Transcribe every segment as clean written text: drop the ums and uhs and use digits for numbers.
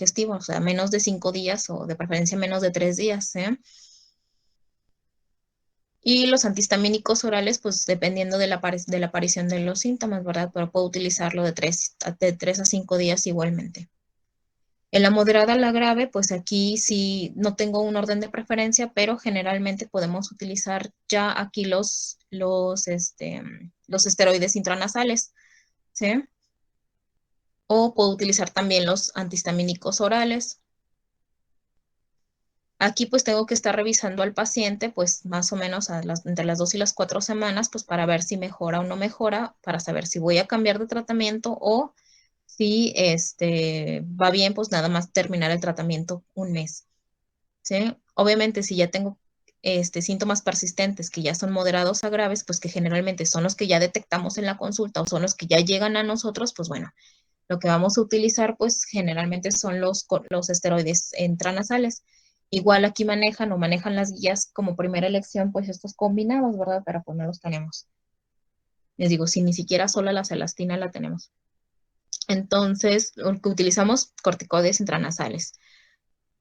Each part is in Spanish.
anticongestivo, o sea, menos de 5 días o de preferencia menos de 3 días, ¿eh? Y los antihistamínicos orales, pues dependiendo de la aparición de los síntomas, ¿verdad? Pero puedo utilizarlo de 3 a 5 días igualmente. En la moderada a la grave, pues aquí sí no tengo un orden de preferencia, pero generalmente podemos utilizar ya aquí los esteroides intranasales, ¿sí? O puedo utilizar también los antihistamínicos orales. Aquí pues tengo que estar revisando al paciente pues más o menos entre las 2 y las 4 semanas pues para ver si mejora o no mejora, para saber si voy a cambiar de tratamiento o si va bien pues nada más terminar el tratamiento un mes, ¿sí? Obviamente si ya tengo síntomas persistentes que ya son moderados a graves, pues que generalmente son los que ya detectamos en la consulta o son los que ya llegan a nosotros, pues bueno, lo que vamos a utilizar, pues generalmente son los esteroides intranasales. Igual aquí manejan las guías como primera elección, pues estos combinados, ¿verdad? Pero pues no los tenemos. Les digo, si ni siquiera sola la celastina la tenemos. Entonces, lo que utilizamos corticoides intranasales,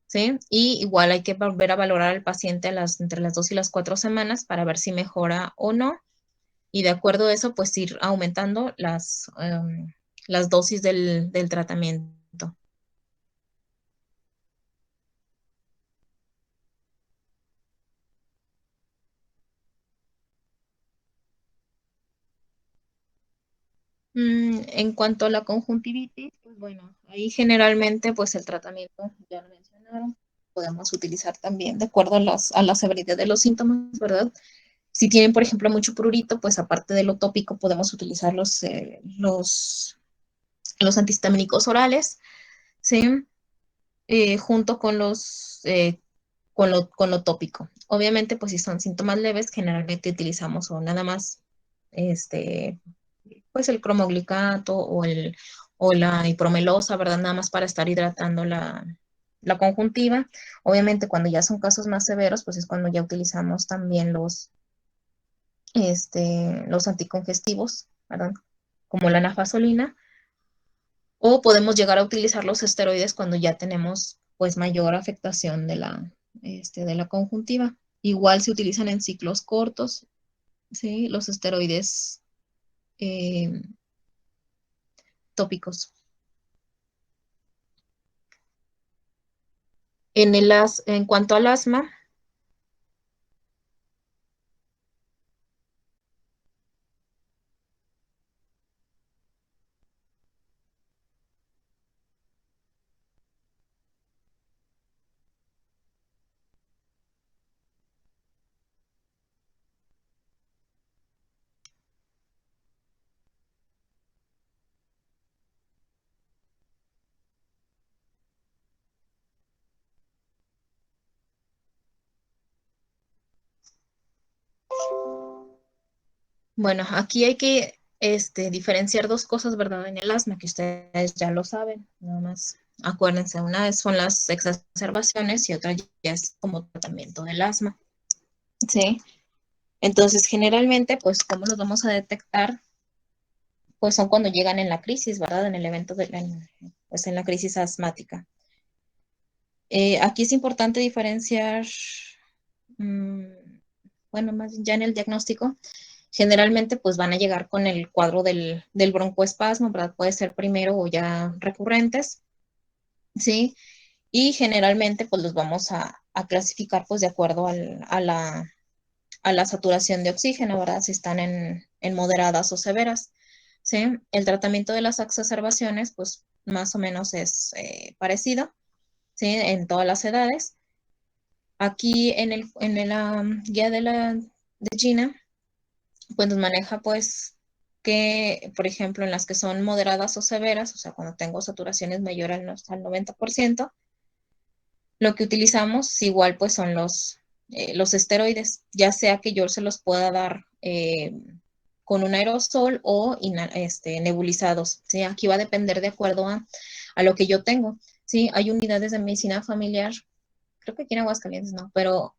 ¿sí? Y igual hay que volver a valorar al paciente entre las 2 y las 4 semanas para ver si mejora o no. Y de acuerdo a eso, pues ir aumentando las dosis del tratamiento. En cuanto a la conjuntivitis, pues bueno, ahí generalmente pues el tratamiento, ya lo mencionaron, podemos utilizar también de acuerdo a la severidad de los síntomas, ¿verdad? Si tienen, por ejemplo, mucho prurito, pues aparte de lo tópico podemos utilizar los antihistamínicos orales, ¿sí? Junto con lo tópico. Obviamente, pues si son síntomas leves, generalmente utilizamos o nada más este, pues el cromoglicato o la hipromelosa, ¿verdad? Nada más para estar hidratando la conjuntiva. Obviamente, cuando ya son casos más severos, pues es cuando ya utilizamos también los anticongestivos, ¿verdad? Como la nafasolina, o podemos llegar a utilizar los esteroides cuando ya tenemos pues mayor afectación de la conjuntiva. Igual se utilizan en ciclos cortos, ¿sí? Los esteroides eh, tópicos. En cuanto al asma, bueno, aquí hay que diferenciar dos cosas, ¿verdad? En el asma, que ustedes ya lo saben, nada más. Acuérdense, una son las exacerbaciones y otra ya es como tratamiento del asma, ¿sí? Entonces, generalmente, pues, ¿cómo los vamos a detectar? Pues son cuando llegan en la crisis, ¿verdad? En el evento pues en la crisis asmática. Aquí es importante diferenciar, mm, bueno, más ya en el diagnóstico, generalmente pues van a llegar con el cuadro del broncoespasmo, ¿verdad? Puede ser primero o ya recurrentes, ¿sí? Y generalmente pues los vamos a clasificar pues de acuerdo a la saturación de oxígeno, ¿verdad? Si están en moderadas o severas, ¿sí? El tratamiento de las exacerbaciones pues más o menos es parecido, ¿sí? En todas las edades. Aquí en la guía de Gina, pues nos maneja pues que, por ejemplo, en las que son moderadas o severas, o sea, cuando tengo saturaciones mayores al 90%, lo que utilizamos igual pues son los esteroides, ya sea que yo se los pueda dar con un aerosol o nebulizados, ¿sí? Aquí va a depender de acuerdo a lo que yo tengo, ¿sí? Hay unidades de medicina familiar, creo que aquí en Aguascalientes no, pero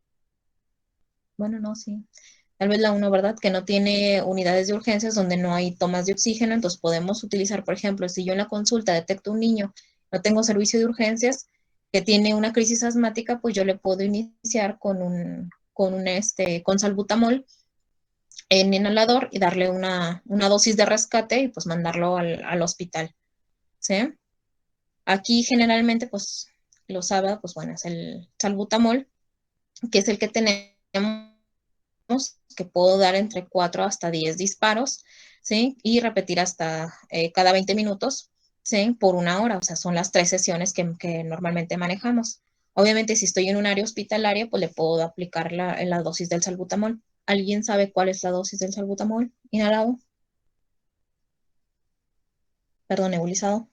bueno, no, sí. Tal vez la uno, ¿verdad? Que no tiene unidades de urgencias donde no hay tomas de oxígeno, entonces podemos utilizar, por ejemplo, si yo en la consulta detecto un niño no tengo servicio de urgencias, que tiene una crisis asmática, pues yo le puedo iniciar con salbutamol en inhalador y darle una dosis de rescate y pues mandarlo al hospital, ¿sí? Aquí generalmente, pues, lo sabe, pues bueno, es el salbutamol, que es el que tenemos, que puedo dar entre 4 hasta 10 disparos, ¿sí? Y repetir hasta cada 20 minutos, ¿sí? Por 1 hora, o sea, son las 3 sesiones que normalmente manejamos. Obviamente, si estoy en un área hospitalaria, pues le puedo aplicar la dosis del salbutamol. ¿Alguien sabe cuál es la dosis del salbutamol inhalado? Perdón, nebulizado.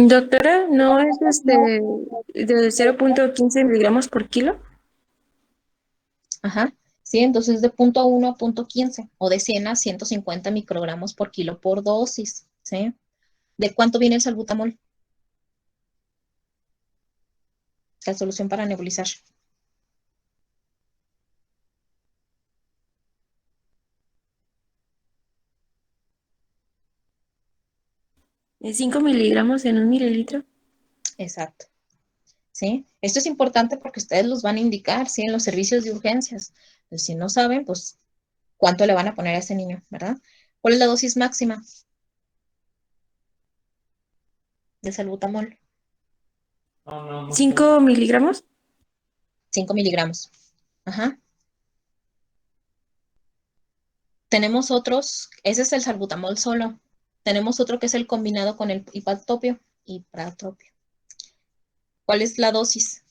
doctora, ¿no es de 0,15 miligramos por kilo? Ajá. Sí, entonces de punto 1 a punto 15 o de 100 a 150 microgramos por kilo por dosis, ¿sí? ¿De cuánto viene el salbutamol? La solución para nebulizar. 5 miligramos en 1 mililitro. Exacto, ¿sí? Esto es importante porque ustedes los van a indicar, ¿sí? En los servicios de urgencias. Pues si no saben, pues, ¿cuánto le van a poner a ese niño, verdad? ¿Cuál es la dosis máxima de salbutamol? 5 miligramos. 5 miligramos. Ajá. Tenemos otros, ese es el salbutamol solo. Tenemos otro que es el combinado con el ipratropio. ¿Cuál es la dosis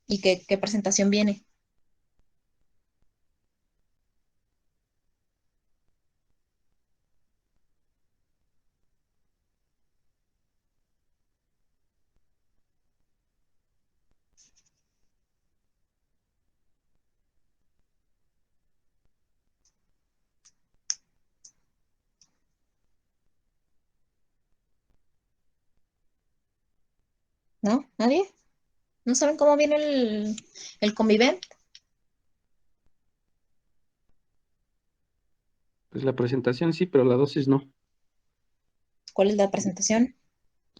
y qué presentación viene? ¿No? ¿Nadie? ¿No saben cómo viene el Convivent? Pues la presentación sí, pero la dosis no. ¿Cuál es la presentación?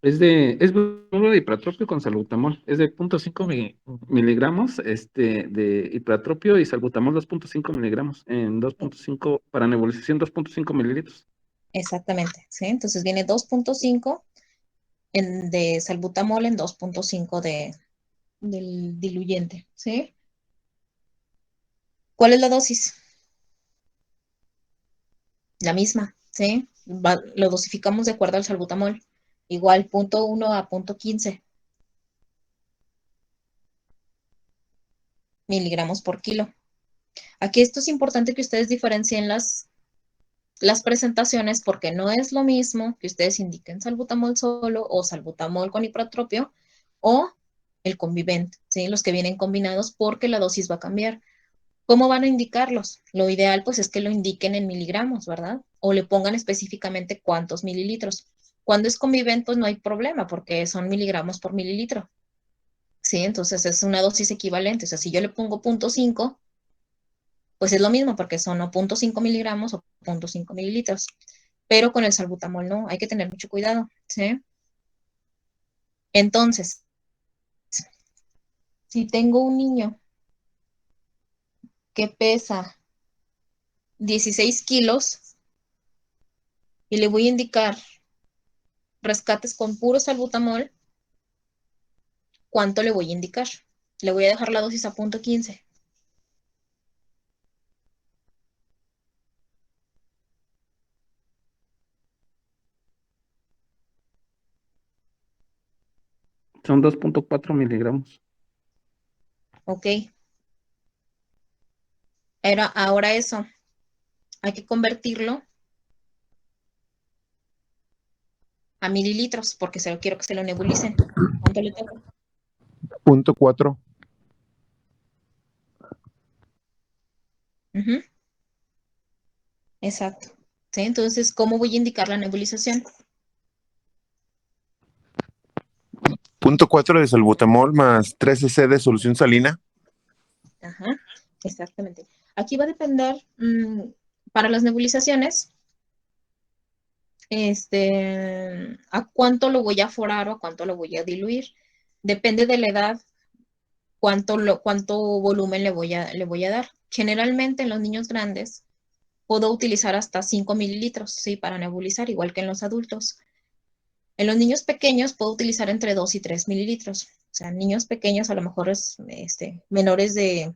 Es bromuro de hipratropio con salbutamol. Es de 0,5 miligramos de hipratropio y salbutamol 2,5 miligramos en 2,5 para nebulización 2,5 mililitros. Exactamente, ¿sí? Entonces viene 2.5 de salbutamol en 2.5 del diluyente, ¿sí? ¿Cuál es la dosis? La misma, ¿sí? Lo dosificamos de acuerdo al salbutamol. Igual, punto 1 a punto 15 miligramos por kilo. Aquí esto es importante que ustedes diferencien las presentaciones porque no es lo mismo que ustedes indiquen salbutamol solo o salbutamol con hipratropio o el convivent, ¿sí? Los que vienen combinados porque la dosis va a cambiar. ¿Cómo van a indicarlos? Lo ideal pues es que lo indiquen en miligramos, ¿verdad? O le pongan específicamente cuántos mililitros. Cuando es convivent pues no hay problema porque son miligramos por mililitro, ¿sí? Entonces es una dosis equivalente. O sea, si yo le pongo 0.5, pues es lo mismo porque son o 0.5 miligramos o 0.5 mililitros. Pero con el salbutamol no, hay que tener mucho cuidado, ¿sí? Entonces, si tengo un niño que pesa 16 kilos y le voy a indicar rescates con puro salbutamol, ¿cuánto le voy a indicar? Le voy a dejar la dosis a 0.15. Son 2,4 miligramos. Ok. Ahora eso, hay que convertirlo a mililitros porque quiero que se lo nebulicen. ¿Cuánto le toca? 0,4. Ujú, exacto. ¿Sí? Entonces, ¿cómo voy a indicar la nebulización? Punto 4 de salbutamol más 13C de solución salina. Ajá, exactamente. Aquí va a depender, para las nebulizaciones, a cuánto lo voy a forar o a cuánto lo voy a diluir. Depende de la edad, cuánto volumen le voy a dar. Generalmente en los niños grandes puedo utilizar hasta 5 mililitros, ¿sí? Para nebulizar, igual que en los adultos. En los niños pequeños puedo utilizar entre 2 y 3 mililitros. O sea, niños pequeños, a lo mejor menores de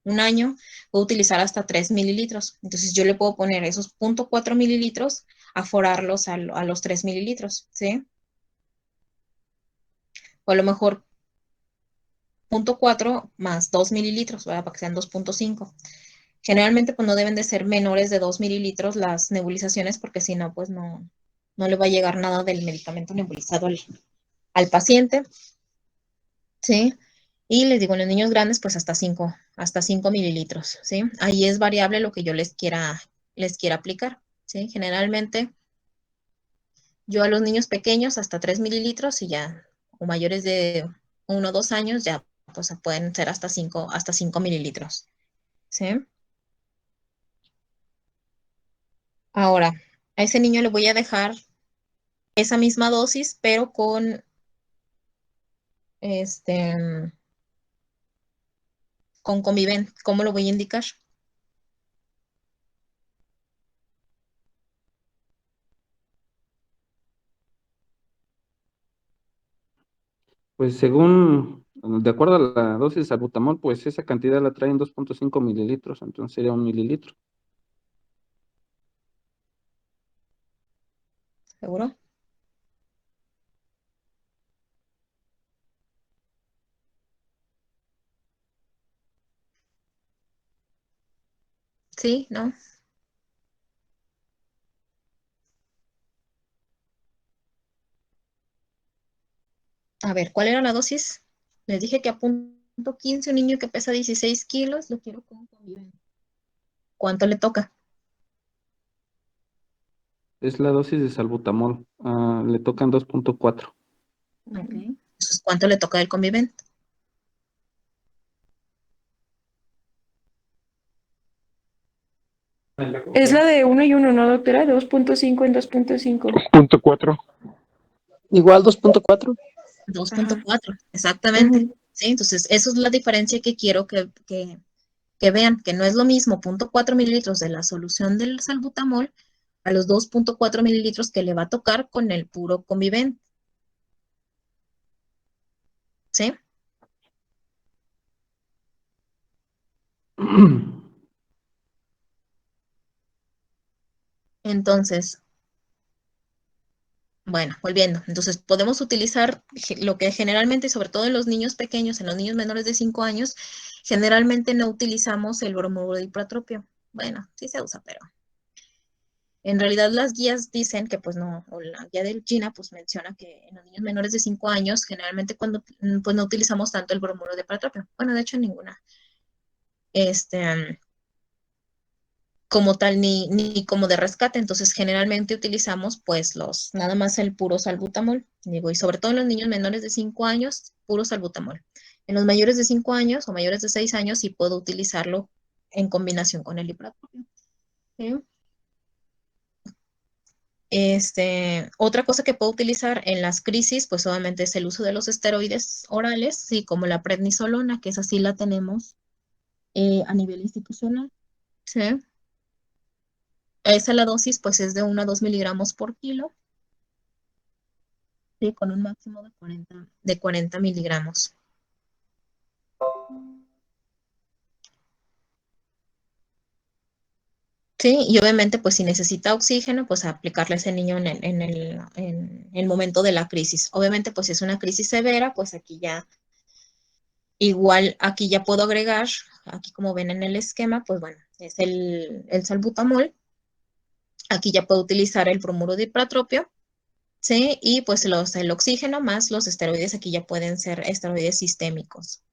un año, puedo utilizar hasta 3 mililitros. Entonces yo le puedo poner esos 0.4 mililitros a forarlos a los 3 mililitros, ¿sí? O a lo mejor 0.4 más 2 mililitros, ¿verdad? Para que sean 2.5. Generalmente, pues no deben de ser menores de 2 mililitros las nebulizaciones, porque si no, pues no le va a llegar nada del medicamento nebulizado al paciente, ¿sí? Y les digo, en los niños grandes, pues hasta 5 mililitros, ¿sí? Ahí es variable lo que yo les quiera aplicar, ¿sí? Generalmente, yo a los niños pequeños hasta 3 mililitros y ya, o mayores de 1 o 2 años, ya, pues pueden ser hasta 5 mililitros, ¿sí? Ahora, a ese niño le voy a dejar esa misma dosis, pero este, con Conviven. ¿Cómo lo voy a indicar? Pues según, de acuerdo a la dosis de salbutamol, pues esa cantidad la traen 2.5 mililitros, entonces sería 1 mililitro. ¿Seguro? ¿Sí? ¿No? A ver, ¿cuál era la dosis? Les dije que a punto 15 un niño que pesa 16 kilos, lo quiero con Conviven. ¿Cuánto le toca? Es la dosis de salbutamol, le tocan 2.4. Ok. Entonces, ¿cuánto le toca del Conviven? Es la de 1 y 1, ¿no, doctora? 2.5 en 2.5. Punto 4. Igual 2.4. 2.4, exactamente. Ujú. ¿Sí? Entonces, eso es la diferencia que quiero que vean, que no es lo mismo 0.4 mililitros de la solución del salbutamol a los 2.4 mililitros que le va a tocar con el puro Conviven. ¿Sí? Entonces, bueno, volviendo. Entonces, podemos utilizar lo que generalmente, sobre todo en los niños pequeños, en los niños menores de 5 años, generalmente no utilizamos el bromuro de hipratropio. Bueno, sí se usa, pero en realidad las guías dicen que pues no, o la guía del GINA pues menciona que en los niños menores de 5 años, generalmente cuando pues no utilizamos tanto el bromuro de hipratropio. Bueno, de hecho ninguna. Este, como tal ni como de rescate. Entonces, generalmente utilizamos pues nada más el puro salbutamol, digo, y sobre todo en los niños menores de 5 años, puro salbutamol. En los mayores de 5 años o mayores de 6 años sí puedo utilizarlo en combinación con el hipratropio. ¿Sí? Otra cosa que puedo utilizar en las crisis, pues obviamente es el uso de los esteroides orales, sí, como la prednisolona, que esa sí la tenemos a nivel institucional. ¿Sí? Esa la dosis pues es de 1 a 2 miligramos por kilo, ¿sí? Con un máximo de 40 miligramos. Sí, y obviamente pues si necesita oxígeno, pues aplicarle a ese niño en el momento de la crisis. Obviamente pues si es una crisis severa, pues aquí ya puedo agregar, aquí como ven en el esquema, pues bueno, es el salbutamol. Aquí ya puedo utilizar el bromuro de hipratropio, ¿sí? Y pues el oxígeno más los esteroides, aquí ya pueden ser esteroides sistémicos.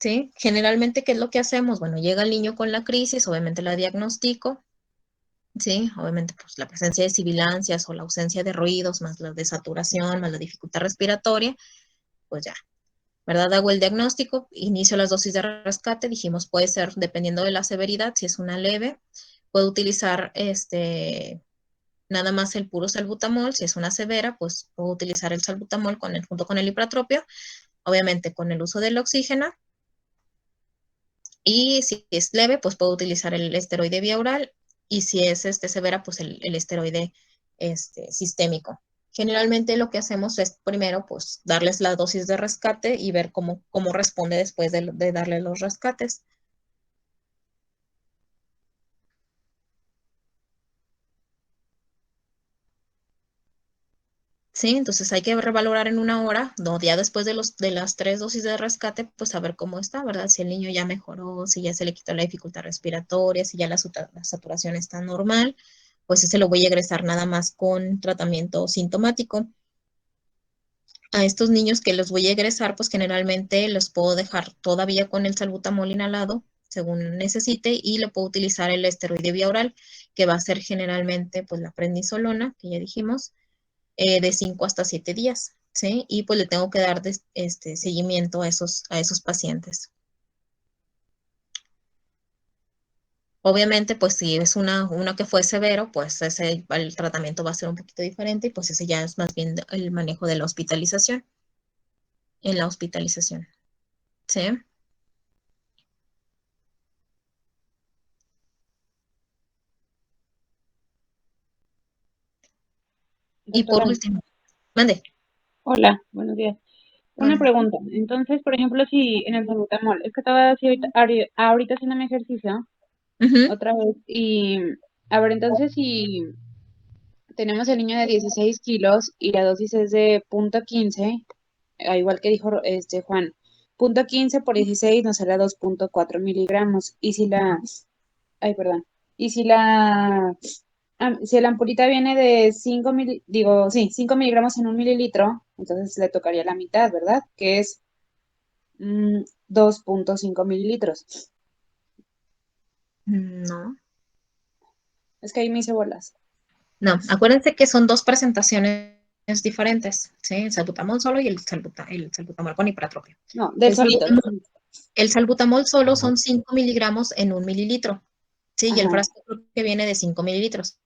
¿Sí? Generalmente, ¿qué es lo que hacemos? Bueno, llega el niño con la crisis, obviamente la diagnostico, Sí, obviamente, pues la presencia de sibilancias o la ausencia de ruidos, más la desaturación, más la dificultad respiratoria, pues ya, ¿verdad? Hago el diagnóstico, inicio las dosis de rescate, dijimos, puede ser, dependiendo de la severidad, si es una leve, puedo utilizar nada más el puro salbutamol, si es una severa, pues puedo utilizar el salbutamol junto con el ipratropio, obviamente con el uso del oxígeno, y si es leve, pues puedo utilizar el esteroide vía oral, y si es severa, pues el esteroide sistémico. Generalmente lo que hacemos es primero pues darles la dosis de rescate y ver cómo responde después de darle los rescates. Sí, entonces hay que revalorar en una hora, no, ya después de las 3 dosis de rescate, pues saber cómo está, ¿verdad? Si el niño ya mejoró, si ya se le quitó la dificultad respiratoria, si ya la saturación está normal, pues ese lo voy a egresar nada más con tratamiento sintomático. A estos niños que los voy a egresar, pues generalmente los puedo dejar todavía con el salbutamol inhalado, según necesite, y le puedo utilizar el esteroide vía oral, que va a ser generalmente pues la prednisolona, que ya dijimos, de 5 hasta 7 días, ¿sí? Y pues le tengo que dar seguimiento a esos pacientes. Obviamente, pues si es una que fue severo, pues el tratamiento va a ser un poquito diferente y pues ese ya es más bien el manejo de la hospitalización, en la hospitalización, ¿sí? Y por Doctora, último, mande. hola, buenos días. Una Bueno, pregunta. Entonces, por ejemplo, si en el salbutamol, es que estaba así ahorita haciendo mi ejercicio ujú, otra vez y, a ver, entonces si tenemos el niño de 16 kilos y la dosis es de 0.15, igual que dijo Juan, 0.15 por 16 nos sale a 2.4 miligramos. Y si ay, perdón, y si la ampulita viene de 5 miligramos en 1 mililitro, entonces le tocaría la mitad, ¿verdad? Que es 2.5 mililitros. no, Es que ahí me hice bolas. no, acuérdense que son dos presentaciones diferentes, ¿sí? El salbutamol solo y el salbutamol con ipratropio. No, del El solito, del salbutamol, solito. el salbutamol solo son 5 miligramos en 1 mililitro, ¿sí? Y el Ajá. frasco que viene de 5 mililitros.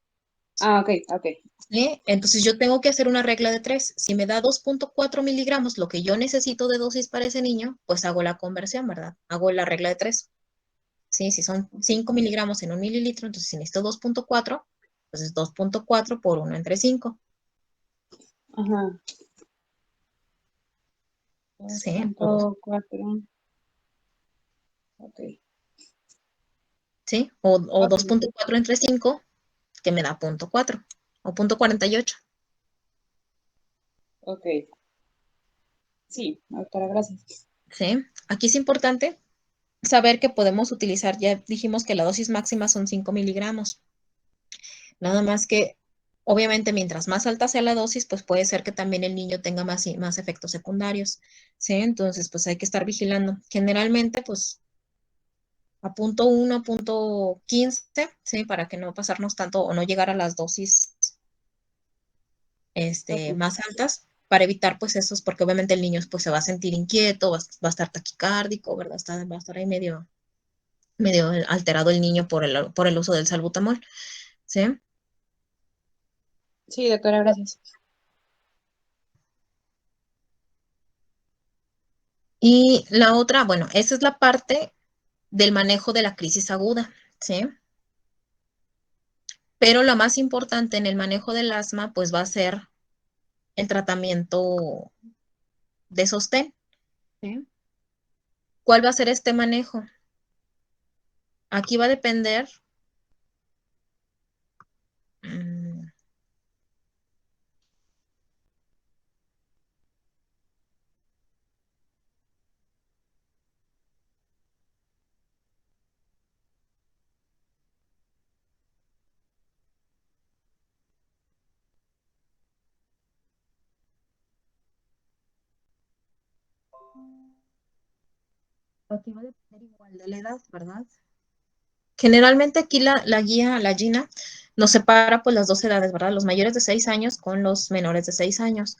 Ah, ok, ok. ¿Sí? Entonces yo tengo que hacer una regla de 3. Si me da 2.4 miligramos, lo que yo necesito de dosis para ese niño, pues hago la conversión, ¿verdad? Hago la regla de 3. ¿Sí? Si son 5 miligramos en 1 mililitro, entonces si necesito 2.4, pues es 2.4 por 1 entre 5. Ajá. ¿Sí? O 2. 2.4. Ok. ¿Sí? O Ok, 2.4 entre 5, que me da 0.4 o 0.48. ok. Sí, doctora, gracias. ¿Sí? Aquí es importante saber que podemos utilizar, ya dijimos que la dosis máxima son 5 miligramos. Nada más que, obviamente, mientras más alta sea la dosis, pues puede ser que también el niño tenga más efectos secundarios, ¿sí? Entonces, pues hay que estar vigilando. Generalmente, pues a 0.1, 0.15, ¿sí? Para que no pasarnos tanto o no llegar a las dosis Ok. más altas, para evitar pues esos, porque obviamente el niño pues se va a sentir inquieto, va a estar taquicárdico, ¿verdad? Va a estar ahí medio alterado el niño por el uso del salbutamol, ¿sí? Sí, doctora, gracias. Y la otra, bueno, esa es la parte del manejo de la crisis aguda, ¿sí? Pero lo más importante en el manejo del asma, pues va a ser el tratamiento de sostén, ¿sí? ¿Cuál va a ser este manejo? Aquí va a depender, mm, aquí va a depender igual de la edad, ¿verdad? Generalmente aquí la guía, la GINA, nos separa pues las dos edades, ¿verdad? Los mayores de 6 años con los menores de 6 años.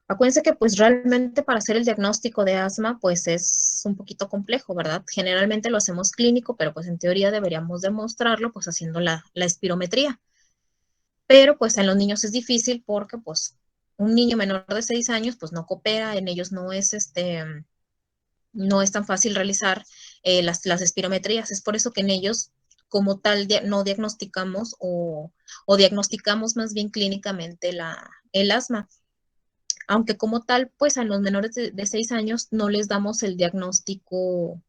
Acuérdense que pues realmente para hacer el diagnóstico de asma pues es un poquito complejo, ¿verdad? Generalmente lo hacemos clínico, pero pues en teoría deberíamos demostrarlo pues haciendo la espirometría. Pero pues en los niños es difícil porque pues un niño menor de 6 años pues no coopera, en ellos no es tan fácil realizar las espirometrías. Es por eso que en ellos como tal no diagnosticamos o diagnosticamos más bien clínicamente el asma. Aunque como tal, pues a los menores de 6 años no les damos el diagnóstico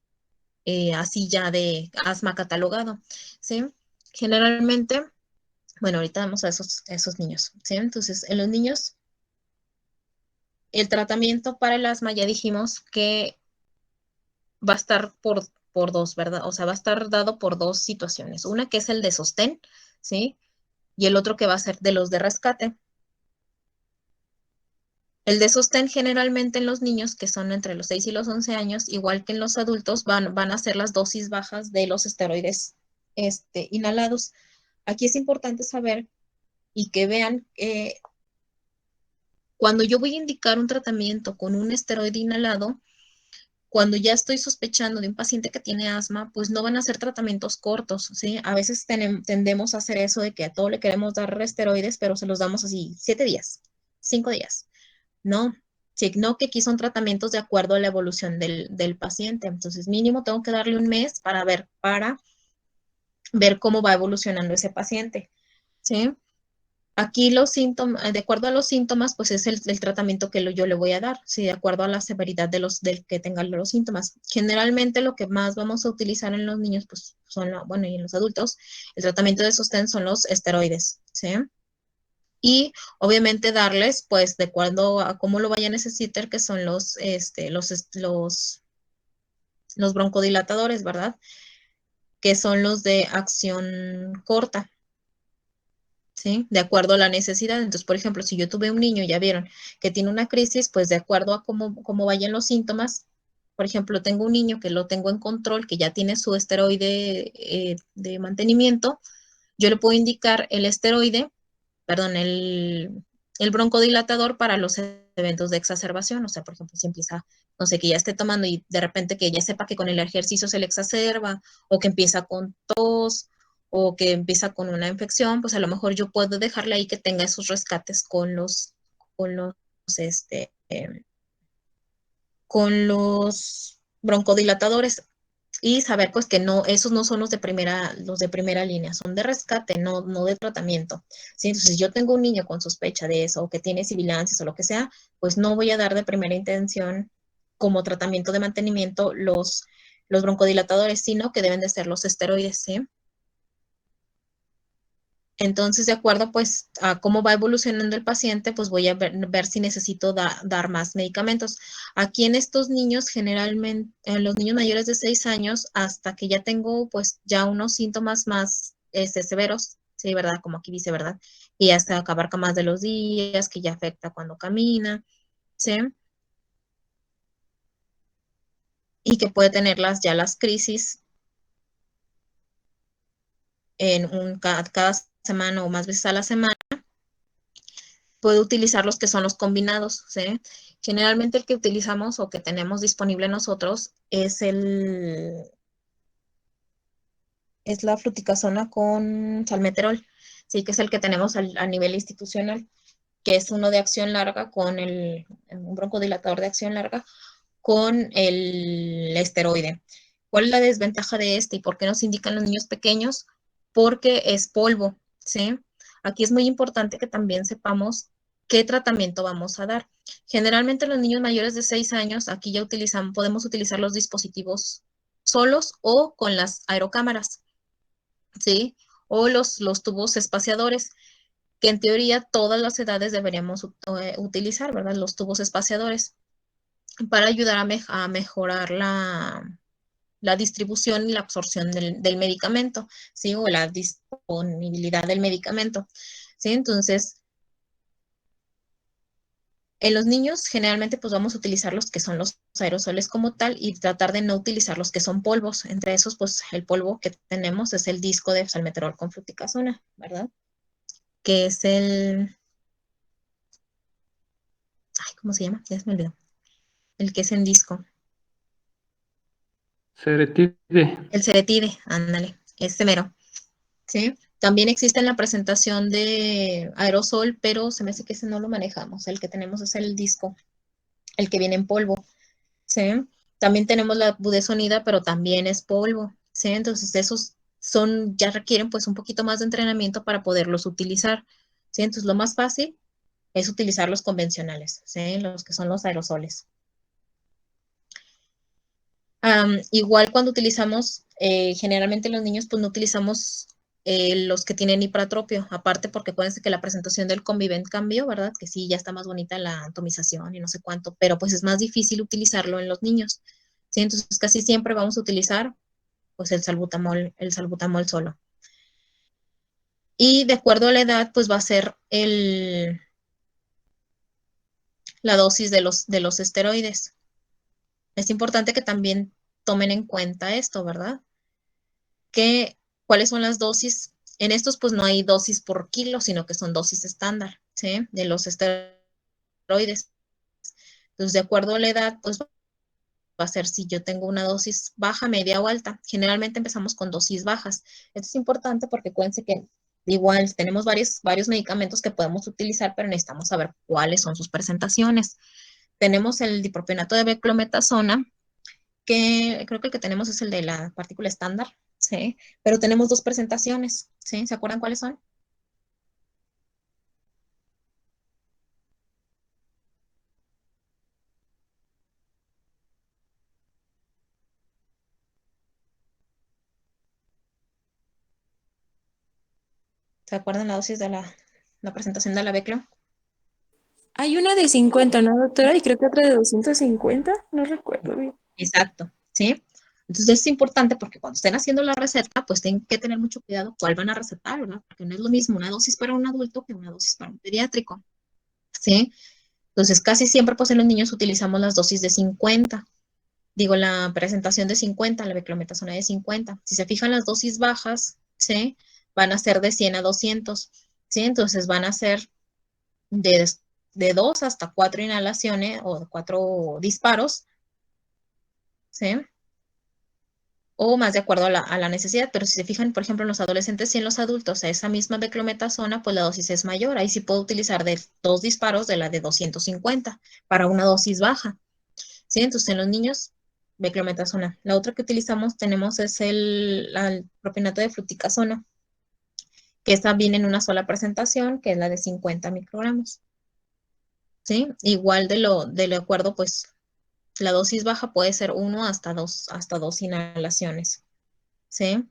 así ya de asma catalogado, ¿sí? Generalmente, bueno, ahorita vamos a esos niños, ¿sí? Entonces, en los niños, el tratamiento para el asma ya dijimos que va a estar por dos, ¿verdad? O sea, va a estar dado por dos situaciones. Una que es el de sostén, ¿sí? Y el otro que va a ser de los de rescate. El de sostén generalmente en los niños, que son entre los 6 y los 11 años, igual que en los adultos, van a ser las dosis bajas de los esteroides inhalados. Aquí es importante saber y que vean cuando yo voy a indicar un tratamiento con un esteroide inhalado, cuando ya estoy sospechando de un paciente que tiene asma, pues no van a ser tratamientos cortos, ¿sí? A veces tendemos a hacer eso de que a todo le queremos dar esteroides, pero se los damos así 7 días, 5 días. No, sino que aquí son tratamientos de acuerdo a la evolución del paciente. Entonces, mínimo tengo que darle un mes para ver cómo va evolucionando ese paciente, ¿sí? Aquí los síntomas, de acuerdo a los síntomas, pues es el tratamiento que yo le voy a dar, ¿sí? De acuerdo a la severidad del que tengan los síntomas. Generalmente lo que más vamos a utilizar en los niños, pues son, bueno, y en los adultos, el tratamiento de sostén son los esteroides, ¿sí? Y obviamente darles, pues, de acuerdo a cómo lo vaya a necesitar, que son los broncodilatadores, ¿verdad? Que son los de acción corta, ¿sí? De acuerdo a la necesidad. Entonces, por ejemplo, si yo tuve un niño, ya vieron, que tiene una crisis, pues de acuerdo a cómo vayan los síntomas, por ejemplo, tengo un niño que lo tengo en control, que ya tiene su esteroide de mantenimiento, yo le puedo indicar el esteroide, perdón, el broncodilatador para los eventos de exacerbación. O sea, por ejemplo, si empieza, no sé, que ya esté tomando y de repente que ya sepa que con el ejercicio se le exacerba, o que empieza con tos, o que empieza con una infección, pues a lo mejor yo puedo dejarle ahí que tenga esos rescates con los, este, eh, con los broncodilatadores y saber pues que no, esos no son los de primera línea, son de rescate, no de tratamiento. ¿Sí? Entonces, si yo tengo un niño con sospecha de eso o que tiene sibilancias o lo que sea, pues no voy a dar de primera intención como tratamiento de mantenimiento los broncodilatadores, sino que deben de ser los esteroides, ¿sí? Entonces, de acuerdo pues a cómo va evolucionando el paciente, pues voy a ver si necesito dar más medicamentos. Aquí en estos niños, generalmente, en los niños mayores de 6 años, hasta que ya tengo pues ya unos síntomas más severos, sí, ¿verdad? Como aquí dice, ¿verdad? Y hasta que abarca más de los días, que ya afecta cuando camina, ¿sí? Y que puede tener ya las crisis cada semana o más veces a la semana. Puede utilizar los que son los combinados, ¿sí? Generalmente el que utilizamos o que tenemos disponible nosotros es la fluticasona con salmeterol, sí, que es el que tenemos a nivel institucional, que es uno de acción larga un broncodilatador de acción larga con el esteroide. ¿Cuál es la desventaja de este y por qué nos indican los niños pequeños? Porque es polvo, ¿sí? Aquí es muy importante que también sepamos qué tratamiento vamos a dar. Generalmente los niños mayores de 6 años, aquí ya podemos utilizar los dispositivos solos o con las aerocámaras, ¿sí? O los tubos espaciadores, que en teoría todas las edades deberíamos utilizar, ¿verdad? Los tubos espaciadores para ayudar a mejorar la distribución y la absorción del medicamento, ¿sí? O la disponibilidad del medicamento, ¿sí? Entonces, en los niños generalmente pues vamos a utilizar los que son los aerosoles como tal y tratar de no utilizar los que son polvos. Entre esos pues el polvo que tenemos es el disco de salmeterol con fluticasona, ¿verdad? que es el, ay, ¿cómo se llama? Ya se me olvidó. El que es en disco. Ceretide. El ceretide, ándale, este mero. ¿Sí? También existe en la presentación de aerosol, pero se me hace que ese no lo manejamos. El que tenemos es el disco, el que viene en polvo. ¿Sí? También tenemos la budesonida, pero también es polvo. ¿Sí? Entonces esos son, ya requieren pues un poquito más de entrenamiento para poderlos utilizar. ¿Sí? Entonces lo más fácil es utilizar los convencionales, ¿sí? Los que son los aerosoles. Igual cuando utilizamos, generalmente los niños pues no utilizamos los que tienen hipratropio, aparte porque acuérdense que la presentación del Convivent cambió, ¿verdad? Que sí, ya está más bonita la atomización y no sé cuánto, pero pues es más difícil utilizarlo en los niños, ¿sí? Entonces casi siempre vamos a utilizar pues el salbutamol solo. Y de acuerdo a la edad, pues va a ser la dosis de los esteroides. Es importante que también tomen en cuenta esto, ¿verdad? Que cuáles son las dosis. En estos, pues no hay dosis por kilo, sino que son dosis estándar, ¿sí? De los esteroides. Entonces, de acuerdo a la edad, pues va a ser si yo tengo una dosis baja, media o alta. Generalmente empezamos con dosis bajas. Esto es importante porque acuérdense que igual tenemos varios medicamentos que podemos utilizar, pero necesitamos saber cuáles son sus presentaciones. Tenemos el dipropionato de beclometasona, que creo que el que tenemos es el de la partícula estándar, ¿sí? Pero tenemos dos presentaciones, ¿sí? ¿Se acuerdan cuáles son? ¿Se acuerdan la dosis de la presentación de la Beclo? Hay una de 50, ¿no, doctora? Y creo que otra de 250, no recuerdo bien. Exacto, ¿sí? Entonces es importante porque cuando estén haciendo la receta, pues tienen que tener mucho cuidado cuál van a recetar, ¿verdad? Porque no es lo mismo una dosis para un adulto que una dosis para un pediátrico, ¿sí? Entonces casi siempre pues en los niños utilizamos las dosis de 50. Digo, la presentación de 50, la beclometasona de 50. Si se fijan las dosis bajas, ¿sí? Van a ser de 100 a 200, ¿sí? Entonces van a ser de, de 2 hasta 4 inhalaciones o 4 disparos, ¿sí? O más de acuerdo a la necesidad, pero si se fijan, por ejemplo, en los adolescentes y en los adultos, a esa misma beclometasona, pues la dosis es mayor. Ahí sí puedo utilizar de 2 disparos de la de 250 para una dosis baja. ¿Sí? Entonces, en los niños, beclometasona. La otra que utilizamos tenemos es el propionato de fluticasona, que esta viene en una sola presentación, que es la de 50 microgramos. ¿Sí? Igual de lo acuerdo, pues la dosis baja puede ser uno hasta dos inhalaciones. ¿Sí?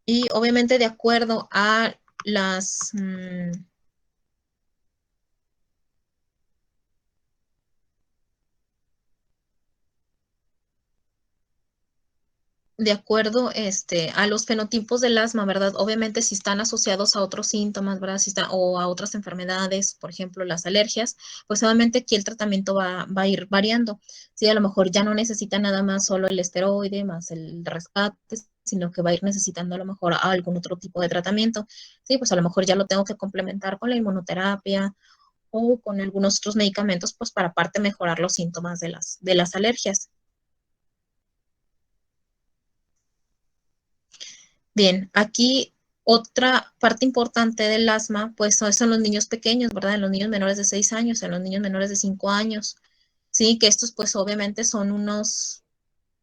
Y obviamente de acuerdo a las, de acuerdo a los fenotipos del asma, ¿verdad? Obviamente si están asociados a otros síntomas, ¿verdad? Si están, o a otras enfermedades, por ejemplo, las alergias, pues obviamente aquí el tratamiento va a ir variando. Sí, a lo mejor ya no necesita nada más solo el esteroide, más el rescate, sino que va a ir necesitando a lo mejor algún otro tipo de tratamiento. Sí, pues a lo mejor ya lo tengo que complementar con la inmunoterapia o con algunos otros medicamentos, pues para aparte mejorar los síntomas de las alergias. Bien, aquí otra parte importante del asma, pues son los niños pequeños, ¿verdad? En los niños menores de 6 años, en los niños menores de 5 años, sí, que estos pues obviamente son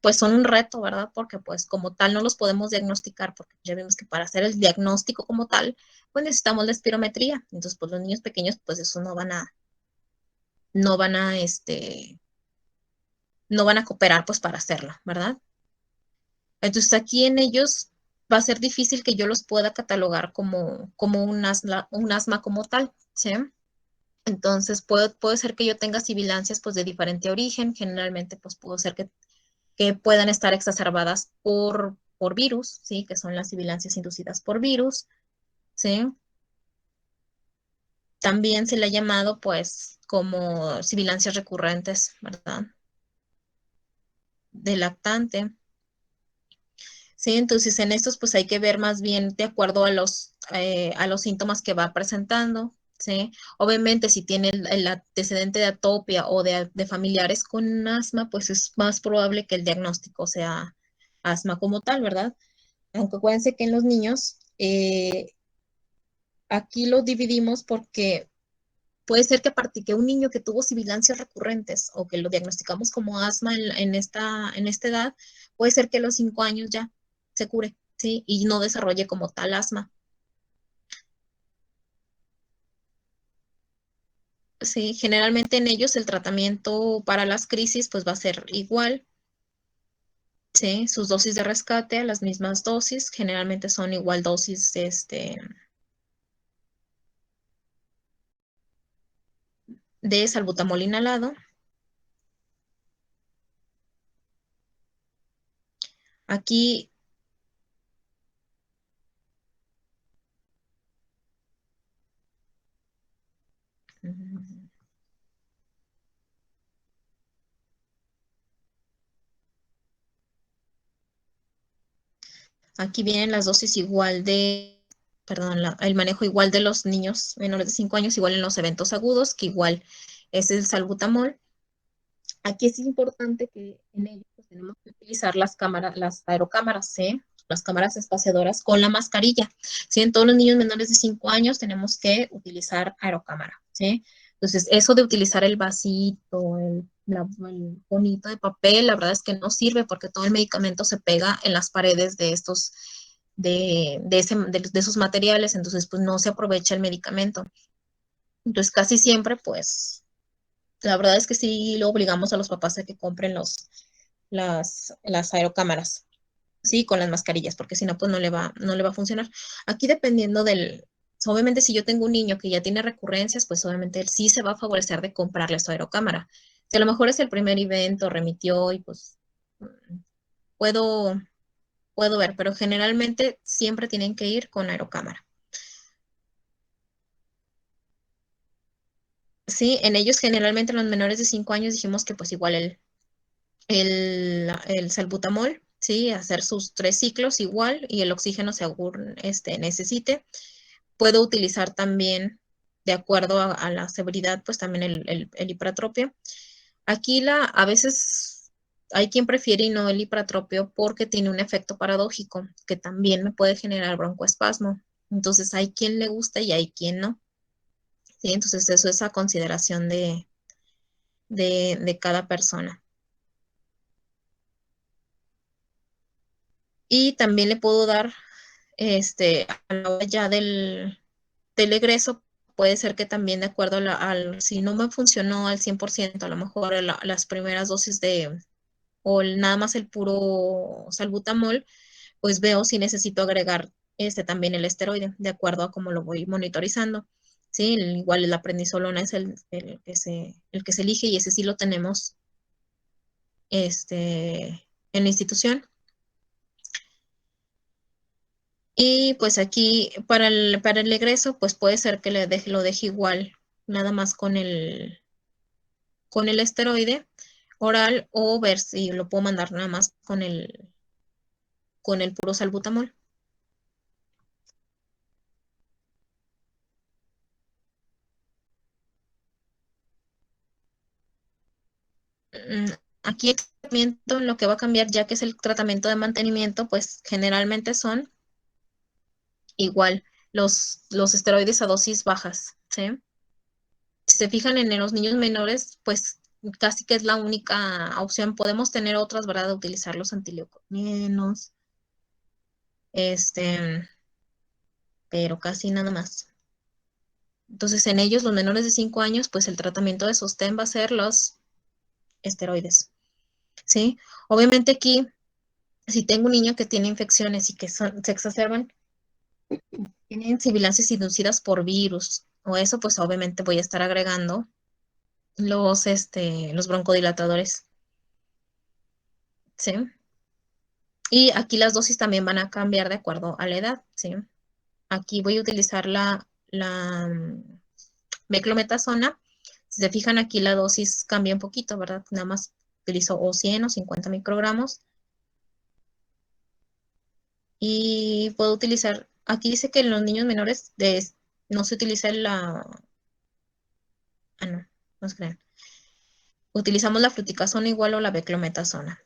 pues son un reto, ¿verdad? Porque pues como tal no los podemos diagnosticar, porque ya vimos que para hacer el diagnóstico como tal, pues necesitamos la espirometría. Entonces, pues los niños pequeños, pues eso no van a, no van a cooperar pues para hacerlo, ¿verdad? Entonces aquí en ellos va a ser difícil que yo los pueda catalogar como un asma como tal, ¿sí? Entonces puede ser que yo tenga sibilancias pues de diferente origen, generalmente pues puede ser que puedan estar exacerbadas por virus, ¿sí? Que son las sibilancias inducidas por virus, ¿sí? También se le ha llamado, pues, como sibilancias recurrentes, ¿verdad? Del lactante. Sí, entonces en estos pues hay que ver más bien de acuerdo a los síntomas que va presentando, ¿sí? Obviamente si tiene el antecedente de atopia o de familiares con asma, pues es más probable que el diagnóstico sea asma como tal, ¿verdad? Aunque acuérdense que en los niños, aquí lo dividimos porque puede ser que a partir que un niño que tuvo sibilancias recurrentes o que lo diagnosticamos como asma en esta edad, puede ser que a los 5 años ya se cure, ¿sí? Y no desarrolle como tal asma. Sí, generalmente en ellos el tratamiento para las crisis pues va a ser igual, ¿sí? Sus dosis de rescate, las mismas dosis, generalmente son igual dosis de salbutamol inhalado. Aquí mm, aquí vienen las dosis igual perdón, el manejo igual de los niños menores de 5 años, igual en los eventos agudos, que igual es el salbutamol. Aquí es importante que en ellos pues, tenemos que utilizar las cámaras, las aerocámaras, ¿sí? Las cámaras espaciadoras con la mascarilla, ¿sí? En todos los niños menores de 5 años tenemos que utilizar aerocámara, ¿sí? Entonces, eso de utilizar el vasito, el bonito de papel, la verdad es que no sirve porque todo el medicamento se pega en las paredes de estos, de esos materiales, entonces, pues no se aprovecha el medicamento. Entonces, casi siempre, pues, la verdad es que sí lo obligamos a los papás a que compren las aerocámaras, sí, con las mascarillas, porque si no, pues no le va a funcionar. Aquí dependiendo obviamente si yo tengo un niño que ya tiene recurrencias, pues obviamente él sí se va a favorecer de comprarle su aerocámara. Si a lo mejor es el primer evento, remitió y pues puedo, puedo ver, pero generalmente siempre tienen que ir con aerocámara. Sí, en ellos generalmente los menores de 5 años dijimos que pues igual el salbutamol, ¿sí? Hacer sus 3 ciclos igual y el oxígeno según necesite. Puedo utilizar también, de acuerdo a la severidad, pues también el hipratropio. Aquí a veces hay quien prefiere y no el hipratropio porque tiene un efecto paradójico que también me puede generar broncoespasmo. Entonces hay quien le gusta y hay quien no. ¿Sí? Entonces eso es a consideración de cada persona. Y también le puedo dar, a la hora ya del egreso, puede ser que también de acuerdo si no me funcionó al 100%, a lo mejor las primeras dosis nada más el puro salbutamol, pues veo si necesito agregar también el esteroide, de acuerdo a cómo lo voy monitorizando. Sí, igual la prednisolona es el que se elige y ese sí lo tenemos en la institución. Y pues aquí para el egreso, pues puede ser que lo deje igual, nada más con el esteroide oral o ver si lo puedo mandar nada más con el puro salbutamol. Mm, Aquí el tratamiento, lo que va a cambiar, ya que es el tratamiento de mantenimiento, pues generalmente son igual los esteroides a dosis bajas, ¿sí? Si se fijan en los niños menores, pues casi que es la única opción. Podemos tener otras, ¿verdad? De utilizar los antileuconinos, este, pero casi nada más. Entonces, en ellos, los menores de 5 años, pues el tratamiento de sostén va a ser los esteroides, ¿sí? Obviamente aquí, si tengo un niño que tiene infecciones y que se exacerban, tienen sibilancias inducidas por virus o eso, pues obviamente voy a estar agregando los broncodilatadores, ¿sí? Y aquí las dosis también van a cambiar de acuerdo a la edad, ¿sí? Aquí voy a utilizar beclometasona, si se fijan aquí la dosis cambia un poquito, ¿verdad? Nada más utilizo o 100 o 50 microgramos. Y puedo utilizar, aquí dice que en los niños menores no se utiliza no se crean. Utilizamos la fluticasona igual o la beclometasona.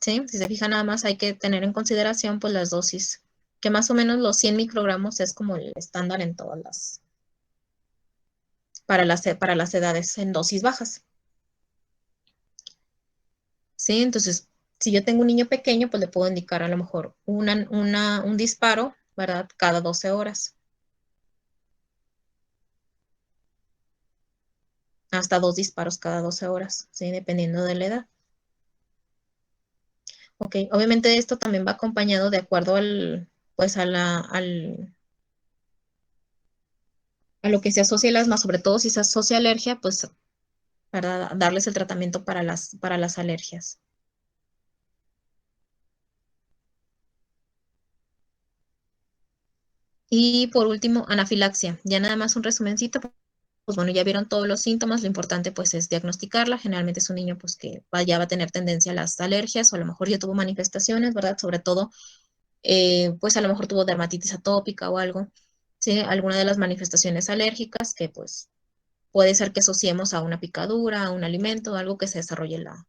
¿Sí? Si se fijan nada más hay que tener en consideración pues las dosis, que más o menos los 100 microgramos es como el estándar en todas para las edades en dosis bajas. ¿Sí? Entonces, si yo tengo un niño pequeño, pues le puedo indicar a lo mejor un disparo, ¿verdad? Cada 12 horas. Hasta 2 disparos cada 12 horas, ¿sí? Dependiendo de la edad. Ok, obviamente esto también va acompañado de acuerdo pues a lo que se asocia el asma, sobre todo si se asocia alergia, pues para darles el tratamiento para las alergias. Y por último, anafilaxia. Ya nada más un resumencito, pues bueno, ya vieron todos los síntomas, lo importante pues es diagnosticarla. Generalmente es un niño pues que ya va a tener tendencia a las alergias o a lo mejor ya tuvo manifestaciones, ¿verdad? Sobre todo, pues a lo mejor tuvo dermatitis atópica o algo, ¿sí? Alguna de las manifestaciones alérgicas que pues puede ser que asociemos a una picadura, a un alimento, algo que se desarrolle la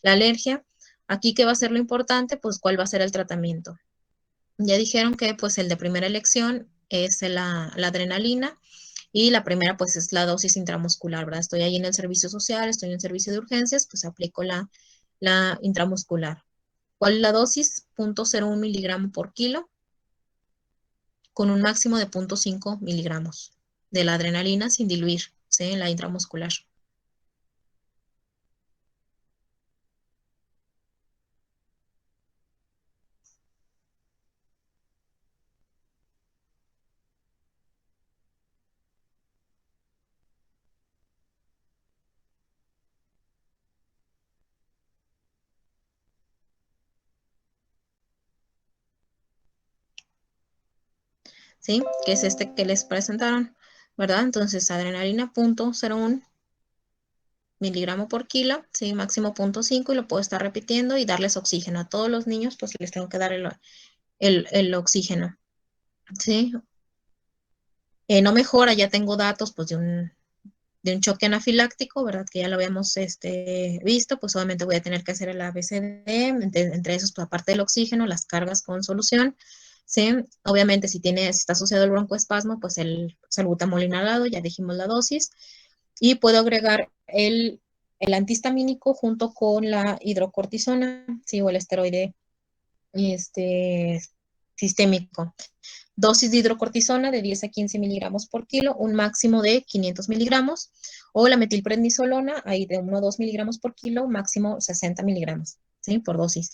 alergia. Aquí, ¿qué va a ser lo importante? Pues cuál va a ser el tratamiento. Ya dijeron que pues el de primera elección es la adrenalina y la primera pues es la dosis intramuscular, ¿verdad? Estoy ahí en el servicio social, estoy en el servicio de urgencias, pues aplico la intramuscular. ¿Cuál es la dosis? 0.01 miligramo por kilo con un máximo de 0.5 miligramos de la adrenalina sin diluir, ¿sí? En la intramuscular. ¿Sí? Que es este que les presentaron, ¿verdad? Entonces, adrenalina 0.01 miligramo por kilo, ¿sí? Máximo 0.5 y lo puedo estar repitiendo y darles oxígeno. A todos los niños, pues les tengo que dar el oxígeno, ¿sí? No mejora, ya tengo datos, pues, de un choque anafiláctico, ¿verdad? Que ya lo habíamos visto, pues obviamente voy a tener que hacer el ABCD, entre esos, pues, aparte del oxígeno, las cargas con solución, ¿sí? Obviamente si está asociado el broncoespasmo, pues el salbutamol inhalado, ya dijimos la dosis, y puedo agregar el antihistamínico junto con la hidrocortisona, ¿sí? O el esteroide sistémico. Dosis de hidrocortisona de 10 a 15 miligramos por kilo, un máximo de 500 miligramos, o la metilprednisolona, ahí de 1 a 2 miligramos por kilo, máximo 60 miligramos, ¿sí? Por dosis.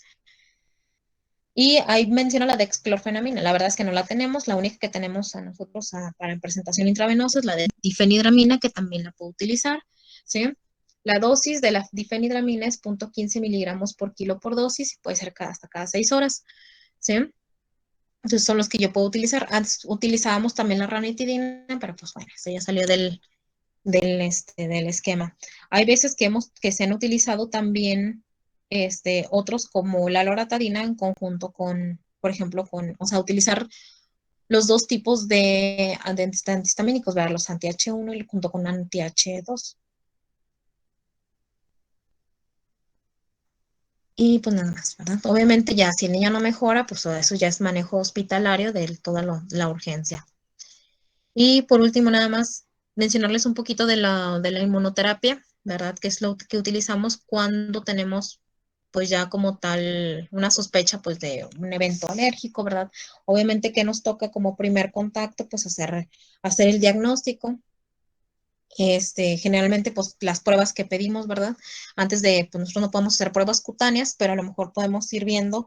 Y ahí menciona la dexclorfenamina, la verdad es que no la tenemos, la única que tenemos a nosotros para presentación intravenosa es la de difenidramina, que también la puedo utilizar, ¿sí? La dosis de la difenidramina es 0.15 miligramos por kilo por dosis, y puede ser hasta cada 6 horas, ¿sí? Entonces son los que yo puedo utilizar. Antes utilizábamos también la ranitidina, pero pues bueno, eso ya salió del esquema. Hay veces que se han utilizado también otros como la loratadina en conjunto con, por ejemplo, o sea, utilizar los dos tipos de antihistamínicos, ¿verdad? Los anti-H1 y junto con anti-H2. Y pues nada más, ¿verdad? Obviamente ya si el niño no mejora, pues eso ya es manejo hospitalario de toda la urgencia. Y por último, nada más mencionarles un poquito de la inmunoterapia, ¿verdad? Que es lo que utilizamos cuando tenemos pues ya como tal una sospecha pues de un evento alérgico, ¿verdad? Obviamente que nos toca como primer contacto pues hacer el diagnóstico. Generalmente pues las pruebas que pedimos, ¿verdad? Antes pues nosotros no podemos hacer pruebas cutáneas, pero a lo mejor podemos ir viendo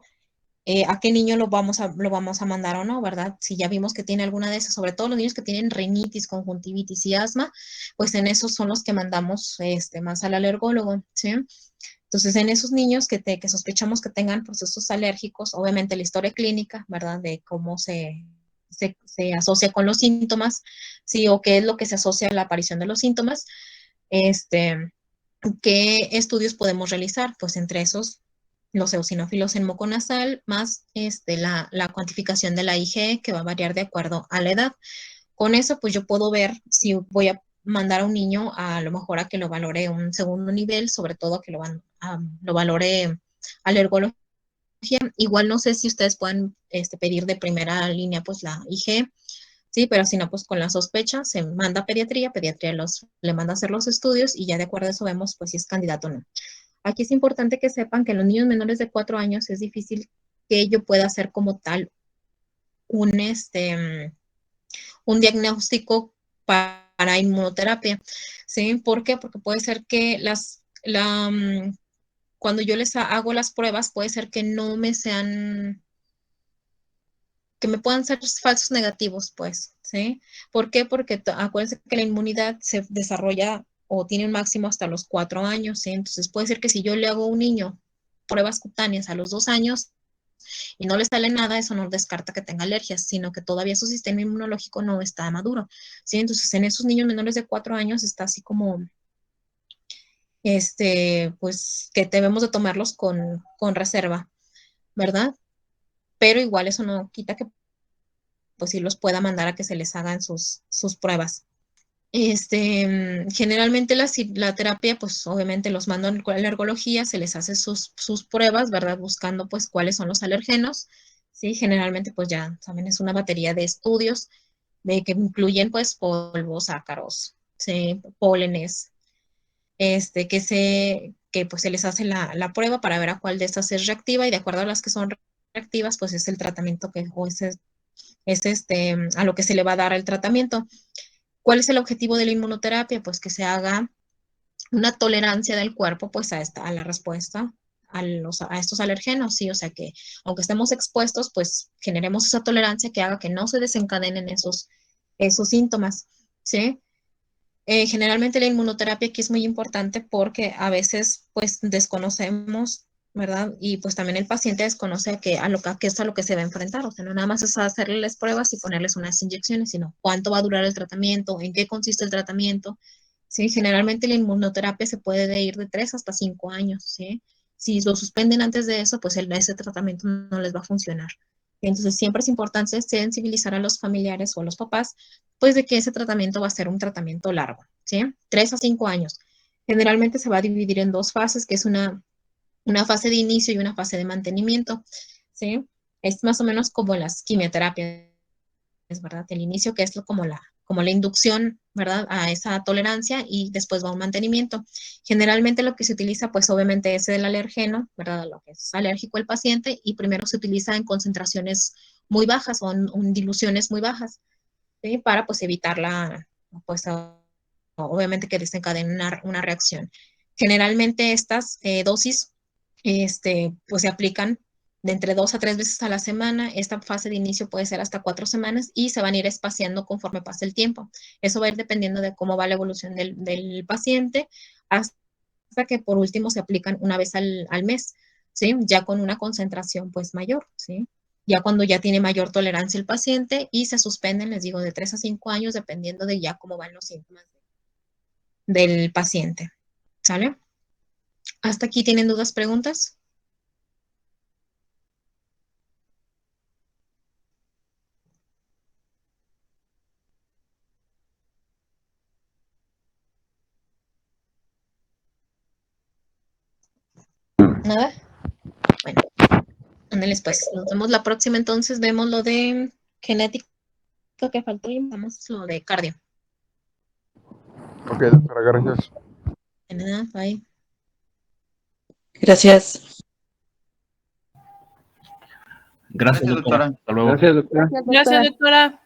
a qué niño lo vamos a mandar o no, ¿verdad? Si ya vimos que tiene alguna de esas, sobre todo los niños que tienen rinitis, conjuntivitis y asma, pues en esos son los que mandamos más al alergólogo, ¿sí? Entonces, en esos niños que sospechamos que tengan procesos alérgicos, obviamente la historia clínica, ¿verdad? De cómo se asocia con los síntomas, ¿sí? O qué es lo que se asocia a la aparición de los síntomas. ¿Qué estudios podemos realizar? Pues entre esos, los eosinófilos en moco nasal, más la cuantificación de la IgE, que va a variar de acuerdo a la edad. Con eso, pues yo puedo ver si voy a mandar a un niño a lo mejor a que lo valore un segundo nivel, sobre todo a que lo valore alergología. Igual no sé si ustedes pueden pedir de primera línea pues la IgE, sí, pero si no, pues con la sospecha se manda a pediatría, le manda a hacer los estudios y ya de acuerdo a eso vemos pues si es candidato o no. Aquí es importante que sepan que en los niños menores de 4 años es difícil que yo pueda hacer como tal un diagnóstico para inmunoterapia, ¿sí? ¿Por qué? Porque puede ser que cuando yo les hago las pruebas, puede ser que no me sean, que me puedan ser falsos negativos, pues, ¿sí? ¿Por qué? Porque acuérdense que la inmunidad se desarrolla o tiene un máximo hasta los 4 años, ¿sí? Entonces puede ser que si yo le hago a un niño pruebas cutáneas a los 2 años, y no le sale nada, eso no descarta que tenga alergias, sino que todavía su sistema inmunológico no está maduro, ¿sí? Entonces, en esos niños menores de 4 años está así como, pues, que debemos de tomarlos con reserva, ¿verdad? Pero igual eso no quita que, pues, sí los pueda mandar a que se les hagan sus pruebas. Generalmente la terapia, pues obviamente los mandan con la alergología, se les hace sus pruebas, ¿verdad? Buscando pues cuáles son los alergenos, ¿sí? Generalmente pues ya saben, es una batería de estudios de que incluyen pues polvos, ácaros, ¿sí? Pólenes, que pues se les hace la prueba para ver a cuál de estas es reactiva y de acuerdo a las que son reactivas, pues es el tratamiento a lo que se le va a dar el tratamiento. ¿Cuál es el objetivo de la inmunoterapia? Pues que se haga una tolerancia del cuerpo pues a la respuesta a estos alergenos, ¿sí? O sea que aunque estemos expuestos, pues generemos esa tolerancia que haga que no se desencadenen esos síntomas, ¿sí? Generalmente la inmunoterapia aquí es muy importante porque a veces pues desconocemos, ¿verdad? Y pues también el paciente desconoce qué es a lo que se va a enfrentar. O sea, no nada más es hacerle las pruebas y ponerles unas inyecciones, sino cuánto va a durar el tratamiento, en qué consiste el tratamiento. Sí, generalmente la inmunoterapia se puede ir de 3 hasta 5 años, ¿sí? Si lo suspenden antes de eso, pues ese tratamiento no les va a funcionar. Entonces siempre es importante sensibilizar a los familiares o a los papás pues de que ese tratamiento va a ser un tratamiento largo, ¿sí? 3 a 5 años. Generalmente se va a dividir en 2 fases, que es una fase de inicio y una fase de mantenimiento, ¿sí? Es más o menos como las quimioterapias, ¿verdad? El inicio que es como la inducción, ¿verdad? A esa tolerancia y después va un mantenimiento. Generalmente lo que se utiliza, pues obviamente es el alergeno, ¿verdad? Lo que es alérgico al paciente y primero se utiliza en concentraciones muy bajas o en diluciones muy bajas, ¿sí? Para pues evitar pues obviamente que desencadene una reacción. Generalmente estas dosis pues se aplican de entre 2 a 3 veces a la semana. Esta fase de inicio puede ser hasta 4 semanas y se van a ir espaciando conforme pase el tiempo. Eso va a ir dependiendo de cómo va la evolución del paciente hasta que por último se aplican una vez al mes, ¿sí? Ya con una concentración pues mayor, ¿sí? Ya cuando ya tiene mayor tolerancia el paciente y se suspenden, les digo, de 3 a 5 años dependiendo de ya cómo van los síntomas del paciente, ¿sale? ¿Hasta aquí tienen dudas, preguntas? ¿Nada? Bueno, ándeles pues, nos vemos la próxima entonces, vemos lo de genética que faltó y vamos lo de cardio. Ok, doctora, gracias. De nada, bye. Gracias. Gracias, doctora. Hasta luego. Gracias, doctora. Gracias, Gracias, doctora. doctora.